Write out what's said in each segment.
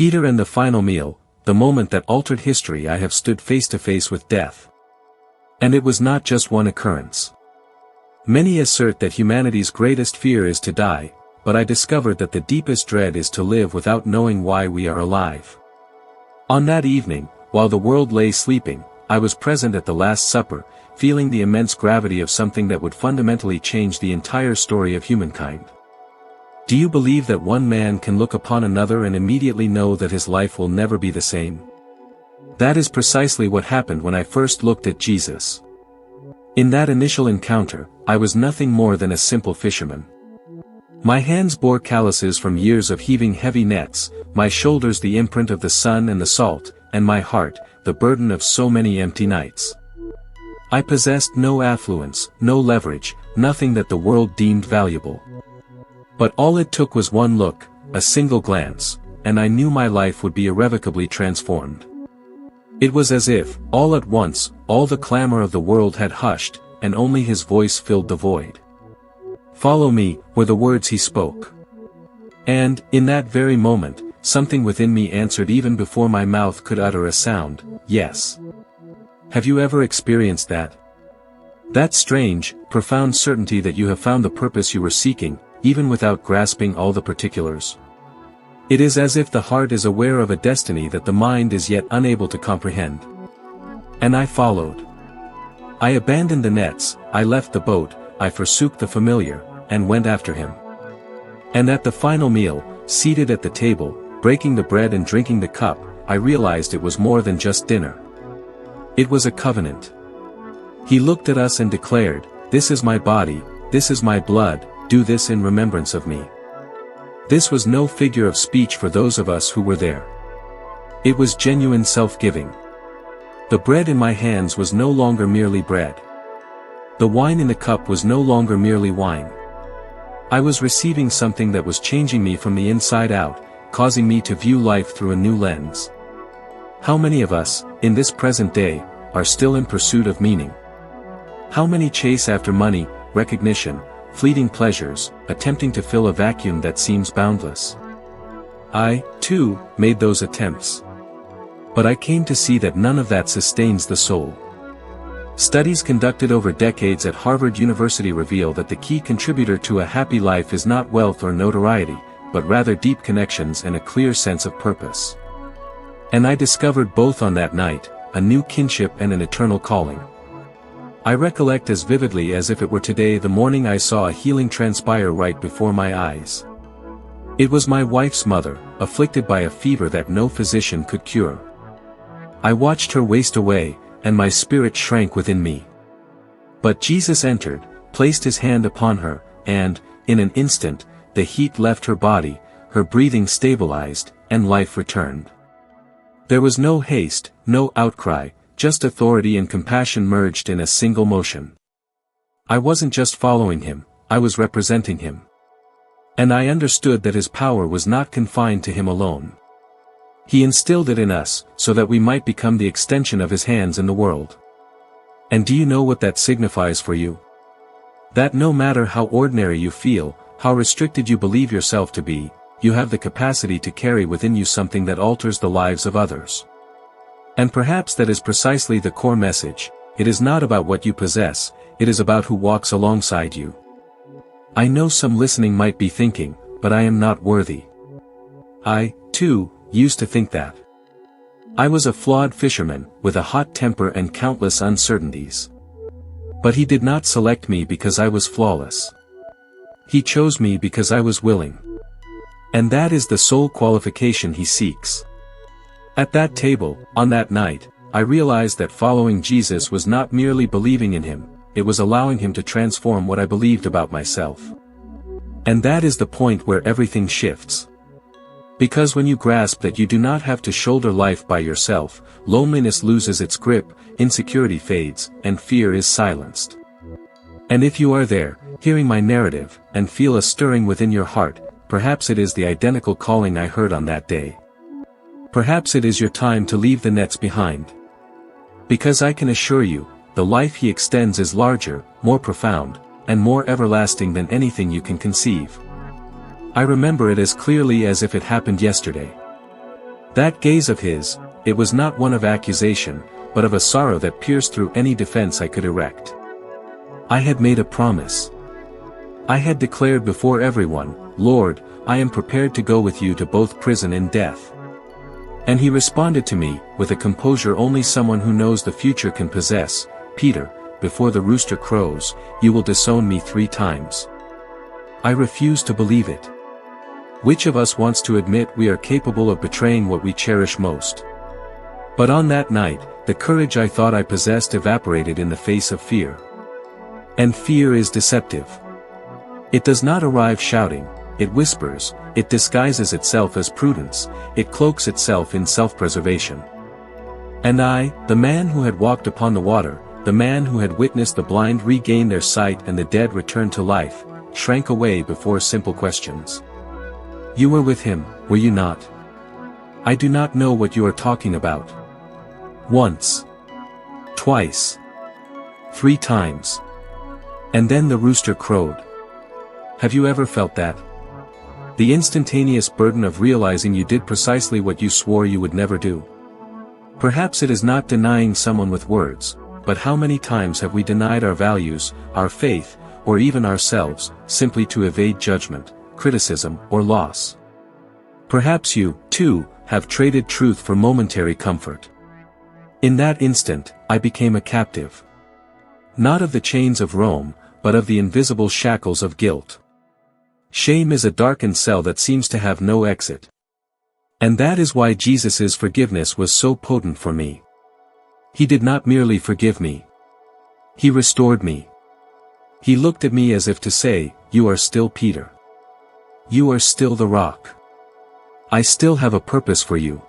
Peter and the final meal, the moment that altered history. I have stood face to face with death. And it was not just one occurrence. Many assert that humanity's greatest fear is to die, but I discovered that the deepest dread is to live without knowing why we are alive. On that evening, while the world lay sleeping, I was present at the Last Supper, feeling the immense gravity of something that would fundamentally change the entire story of humankind. Do you believe that one man can look upon another and immediately know that his life will never be the same? That is precisely what happened when I first looked at Jesus. In that initial encounter, I was nothing more than a simple fisherman. My hands bore calluses from years of heaving heavy nets, my shoulders the imprint of the sun and the salt, and my heart, the burden of so many empty nights. I possessed no affluence, no leverage, nothing that the world deemed valuable. But all it took was one look, a single glance, and I knew my life would be irrevocably transformed. It was as if, all at once, all the clamor of the world had hushed, and only his voice filled the void. "Follow me," were the words he spoke. And, in that very moment, something within me answered even before my mouth could utter a sound, yes. Have you ever experienced that? That strange, profound certainty that you have found the purpose you were seeking, even without grasping all the particulars. It is as if the heart is aware of a destiny that the mind is yet unable to comprehend. And I followed. I abandoned the nets, I left the boat, I forsook the familiar, and went after him. And at the final meal, seated at the table, breaking the bread and drinking the cup, I realized it was more than just dinner. It was a covenant. He looked at us and declared, "This is my body, this is my blood, do this in remembrance of me." This was no figure of speech for those of us who were there. It was genuine self-giving. The bread in my hands was no longer merely bread. The wine in the cup was no longer merely wine. I was receiving something that was changing me from the inside out, causing me to view life through a new lens. How many of us, in this present day, are still in pursuit of meaning? How many chase after money, recognition, fleeting pleasures, attempting to fill a vacuum that seems boundless? I, too, made those attempts. But I came to see that none of that sustains the soul. Studies conducted over decades at Harvard University reveal that the key contributor to a happy life is not wealth or notoriety, but rather deep connections and a clear sense of purpose. And I discovered both on that night, a new kinship and an eternal calling. I recollect as vividly as if it were today the morning I saw a healing transpire right before my eyes. It was my wife's mother, afflicted by a fever that no physician could cure. I watched her waste away, and my spirit shrank within me. But Jesus entered, placed his hand upon her, and, in an instant, the heat left her body, her breathing stabilized, and life returned. There was no haste, no outcry, just authority and compassion merged in a single motion. I wasn't just following him, I was representing him. And I understood that his power was not confined to him alone. He instilled it in us, so that we might become the extension of his hands in the world. And do you know what that signifies for you? That no matter how ordinary you feel, how restricted you believe yourself to be, you have the capacity to carry within you something that alters the lives of others. And perhaps that is precisely the core message. It is not about what you possess, it is about who walks alongside you. I know some listening might be thinking, but I am not worthy. I, too, used to think that. I was a flawed fisherman, with a hot temper and countless uncertainties. But he did not select me because I was flawless. He chose me because I was willing. And that is the sole qualification he seeks. At that table, on that night, I realized that following Jesus was not merely believing in him, it was allowing him to transform what I believed about myself. And that is the point where everything shifts. Because when you grasp that you do not have to shoulder life by yourself, loneliness loses its grip, insecurity fades, and fear is silenced. And if you are there, hearing my narrative, and feel a stirring within your heart, perhaps it is the identical calling I heard on that day. Perhaps it is your time to leave the nets behind. Because I can assure you, the life he extends is larger, more profound, and more everlasting than anything you can conceive. I remember it as clearly as if it happened yesterday. That gaze of his, it was not one of accusation, but of a sorrow that pierced through any defense I could erect. I had made a promise. I had declared before everyone, "Lord, I am prepared to go with you to both prison and death." And he responded to me, with a composure only someone who knows the future can possess, "Peter, before the rooster crows, you will disown me 3 times." I refuse to believe it. Which of us wants to admit we are capable of betraying what we cherish most? But on that night, the courage I thought I possessed evaporated in the face of fear. And fear is deceptive. It does not arrive shouting, it whispers, it disguises itself as prudence, it cloaks itself in self-preservation. And I, the man who had walked upon the water, the man who had witnessed the blind regain their sight and the dead return to life, shrank away before simple questions. "You were with him, were you not?" "I do not know what you are talking about." "Once. Twice. 3 times. And then the rooster crowed." Have you ever felt that? The instantaneous burden of realizing you did precisely what you swore you would never do. Perhaps it is not denying someone with words, but how many times have we denied our values, our faith, or even ourselves, simply to evade judgment, criticism, or loss? Perhaps you, too, have traded truth for momentary comfort. In that instant, I became a captive. Not of the chains of Rome, but of the invisible shackles of guilt. Shame is a darkened cell that seems to have no exit. And that is why Jesus' forgiveness was so potent for me. He did not merely forgive me. He restored me. He looked at me as if to say, "You are still Peter. You are still the rock. I still have a purpose for you."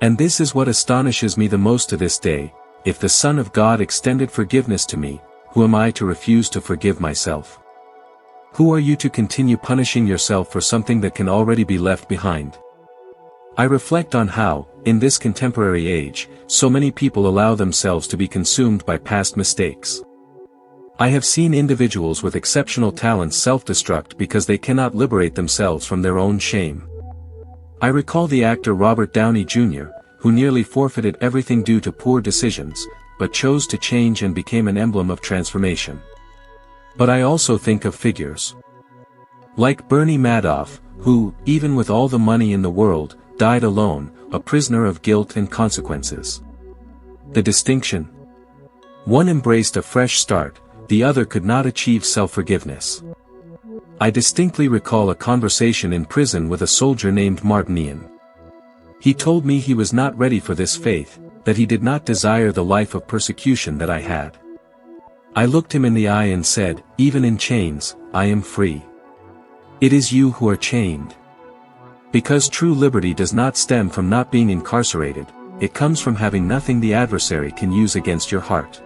And this is what astonishes me the most to this day: if the Son of God extended forgiveness to me, who am I to refuse to forgive myself? Who are you to continue punishing yourself for something that can already be left behind? I reflect on how, in this contemporary age, so many people allow themselves to be consumed by past mistakes. I have seen individuals with exceptional talents self-destruct because they cannot liberate themselves from their own shame. I recall the actor Robert Downey Jr., who nearly forfeited everything due to poor decisions, but chose to change and became an emblem of transformation. But I also think of figures like Bernie Madoff, who, even with all the money in the world, died alone, a prisoner of guilt and consequences. The distinction? One embraced a fresh start, the other could not achieve self-forgiveness. I distinctly recall a conversation in prison with a soldier named Martin. He told me he was not ready for this faith, that he did not desire the life of persecution that I had. I looked him in the eye and said, "Even in chains, I am free. It is you who are chained." Because true liberty does not stem from not being incarcerated, it comes from having nothing the adversary can use against your heart.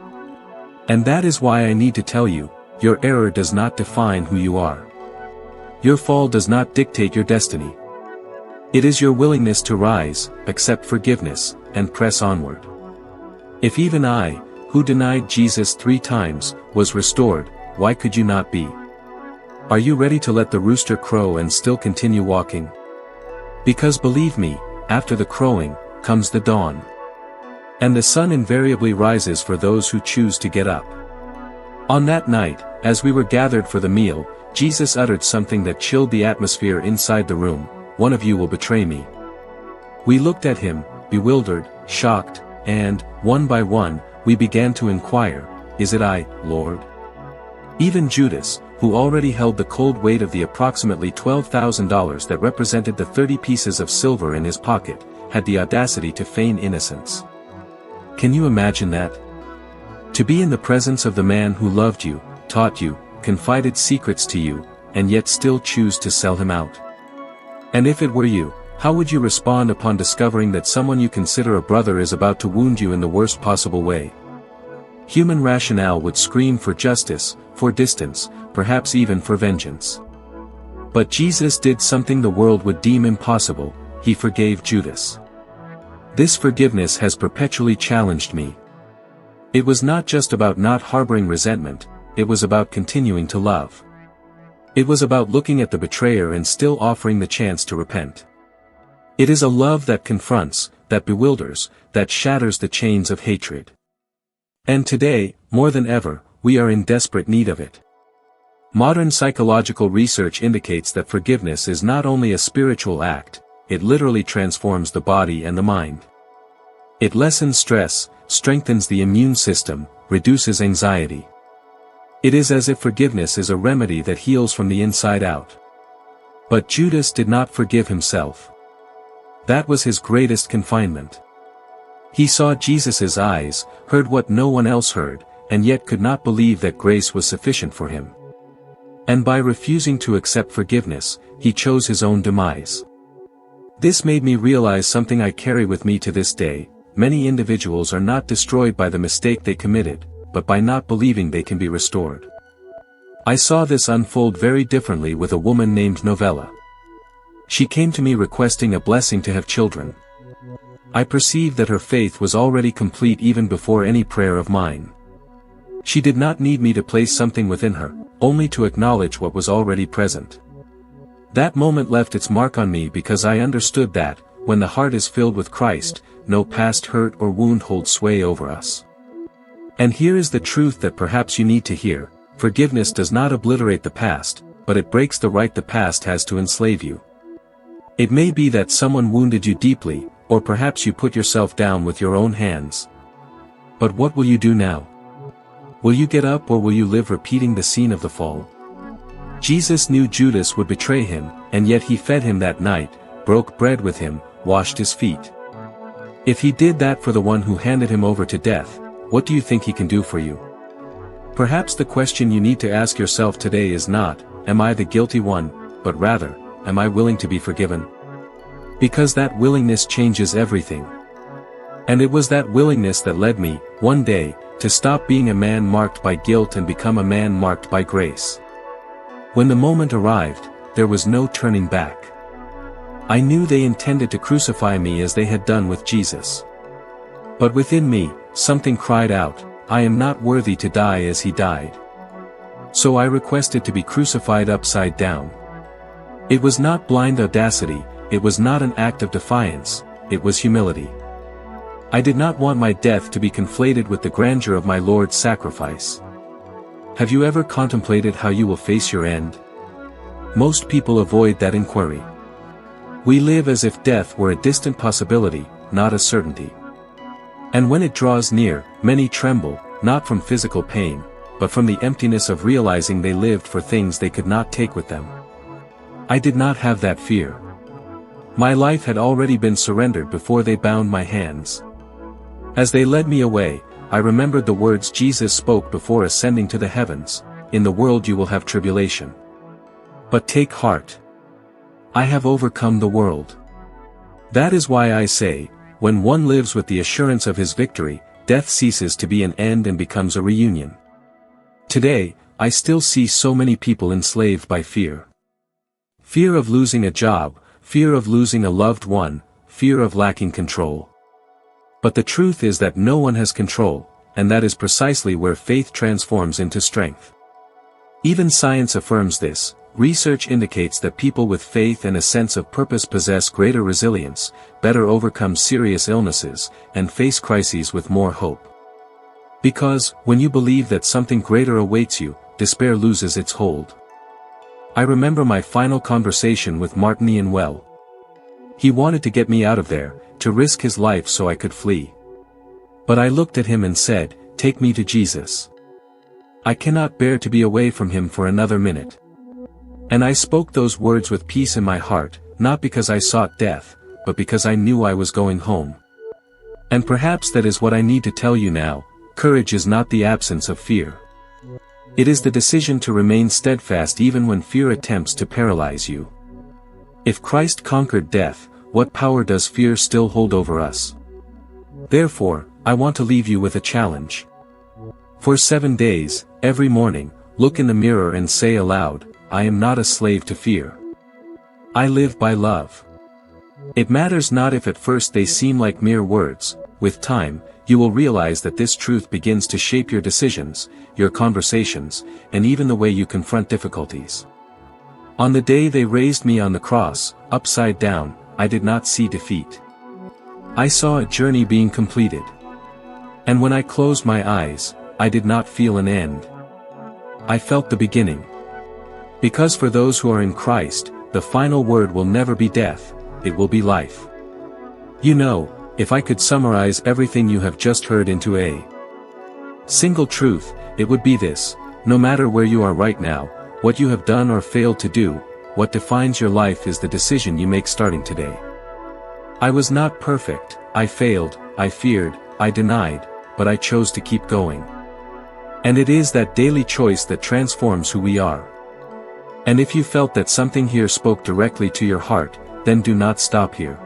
And that is why I need to tell you, your error does not define who you are. Your fall does not dictate your destiny. It is your willingness to rise, accept forgiveness, and press onward. If even I, who denied Jesus 3 times, was restored, why could you not be? Are you ready to let the rooster crow and still continue walking? Because believe me, after the crowing, comes the dawn. And the sun invariably rises for those who choose to get up. On that night, as we were gathered for the meal, Jesus uttered something that chilled the atmosphere inside the room: "One of you will betray me." We looked at him, bewildered, shocked, and, one by one, we began to inquire, "Is it I, Lord?" Even Judas, who already held the cold weight of the approximately $12,000 that represented the 30 pieces of silver in his pocket, had the audacity to feign innocence. Can you imagine that? To be in the presence of the man who loved you, taught you, confided secrets to you, and yet still choose to sell him out. And if it were you, how would you respond upon discovering that someone you consider a brother is about to wound you in the worst possible way? Human rationale would scream for justice, for distance, perhaps even for vengeance. But Jesus did something the world would deem impossible: he forgave Judas. This forgiveness has perpetually challenged me. It was not just about not harboring resentment, it was about continuing to love. It was about looking at the betrayer and still offering the chance to repent. It is a love that confronts, that bewilders, that shatters the chains of hatred. And today, more than ever, we are in desperate need of it. Modern psychological research indicates that forgiveness is not only a spiritual act, it literally transforms the body and the mind. It lessens stress, strengthens the immune system, reduces anxiety. It is as if forgiveness is a remedy that heals from the inside out. But Judas did not forgive himself. That was his greatest confinement. He saw Jesus' eyes, heard what no one else heard, and yet could not believe that grace was sufficient for him. And by refusing to accept forgiveness, he chose his own demise. This made me realize something I carry with me to this day: many individuals are not destroyed by the mistake they committed, but by not believing they can be restored. I saw this unfold very differently with a woman named Novella. She came to me requesting a blessing to have children. I perceived that her faith was already complete even before any prayer of mine. She did not need me to place something within her, only to acknowledge what was already present. That moment left its mark on me because I understood that, when the heart is filled with Christ, no past hurt or wound holds sway over us. And here is the truth that perhaps you need to hear: forgiveness does not obliterate the past, but it breaks the right the past has to enslave you. It may be that someone wounded you deeply, or perhaps you put yourself down with your own hands. But what will you do now? Will you get up, or will you live repeating the scene of the fall? Jesus knew Judas would betray him, and yet he fed him that night, broke bread with him, washed his feet. If he did that for the one who handed him over to death, what do you think he can do for you? Perhaps the question you need to ask yourself today is not, "Am I the guilty one?" but rather, "Am I willing to be forgiven?" Because that willingness changes everything. And it was that willingness that led me, one day, to stop being a man marked by guilt and become a man marked by grace. When the moment arrived, there was no turning back. I knew they intended to crucify me as they had done with Jesus. But within me, something cried out, "I am not worthy to die as he died." So I requested to be crucified upside down. It was not blind audacity, it was not an act of defiance, it was humility. I did not want my death to be conflated with the grandeur of my Lord's sacrifice. Have you ever contemplated how you will face your end? Most people avoid that inquiry. We live as if death were a distant possibility, not a certainty. And when it draws near, many tremble, not from physical pain, but from the emptiness of realizing they lived for things they could not take with them. I did not have that fear. My life had already been surrendered before they bound my hands. As they led me away, I remembered the words Jesus spoke before ascending to the heavens: "In the world you will have tribulation. But take heart. I have overcome the world." That is why I say, when one lives with the assurance of his victory, death ceases to be an end and becomes a reunion. Today, I still see so many people enslaved by fear. Fear of losing a job, fear of losing a loved one, fear of lacking control. But the truth is that no one has control, and that is precisely where faith transforms into strength. Even science affirms this. Research indicates that people with faith and a sense of purpose possess greater resilience, better overcome serious illnesses, and face crises with more hope. Because, when you believe that something greater awaits you, despair loses its hold. I remember my final conversation with Martin Ian Well. He wanted to get me out of there, to risk his life so I could flee. But I looked at him and said, "Take me to Jesus. I cannot bear to be away from him for another minute." And I spoke those words with peace in my heart, not because I sought death, but because I knew I was going home. And perhaps that is what I need to tell you now: courage is not the absence of fear. It is the decision to remain steadfast even when fear attempts to paralyze you. If Christ conquered death, what power does fear still hold over us? Therefore, I want to leave you with a challenge. For 7 days, every morning, look in the mirror and say aloud, "I am not a slave to fear. I live by love." It matters not if at first they seem like mere words. With time, you will realize that this truth begins to shape your decisions, your conversations, and even the way you confront difficulties. On the day they raised me on the cross, upside down, I did not see defeat. I saw a journey being completed. And when I closed my eyes, I did not feel an end. I felt the beginning. Because for those who are in Christ, the final word will never be death, it will be life. You know, if I could summarize everything you have just heard into a single truth, it would be this: no matter where you are right now, what you have done or failed to do, what defines your life is the decision you make starting today. I was not perfect, I failed, I feared, I denied, but I chose to keep going. And it is that daily choice that transforms who we are. And if you felt that something here spoke directly to your heart, then do not stop here.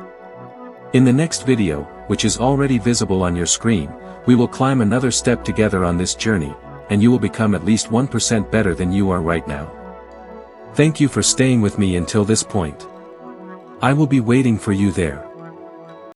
In the next video, which is already visible on your screen, we will climb another step together on this journey, and you will become at least 1% better than you are right now. Thank you for staying with me until this point. I will be waiting for you there.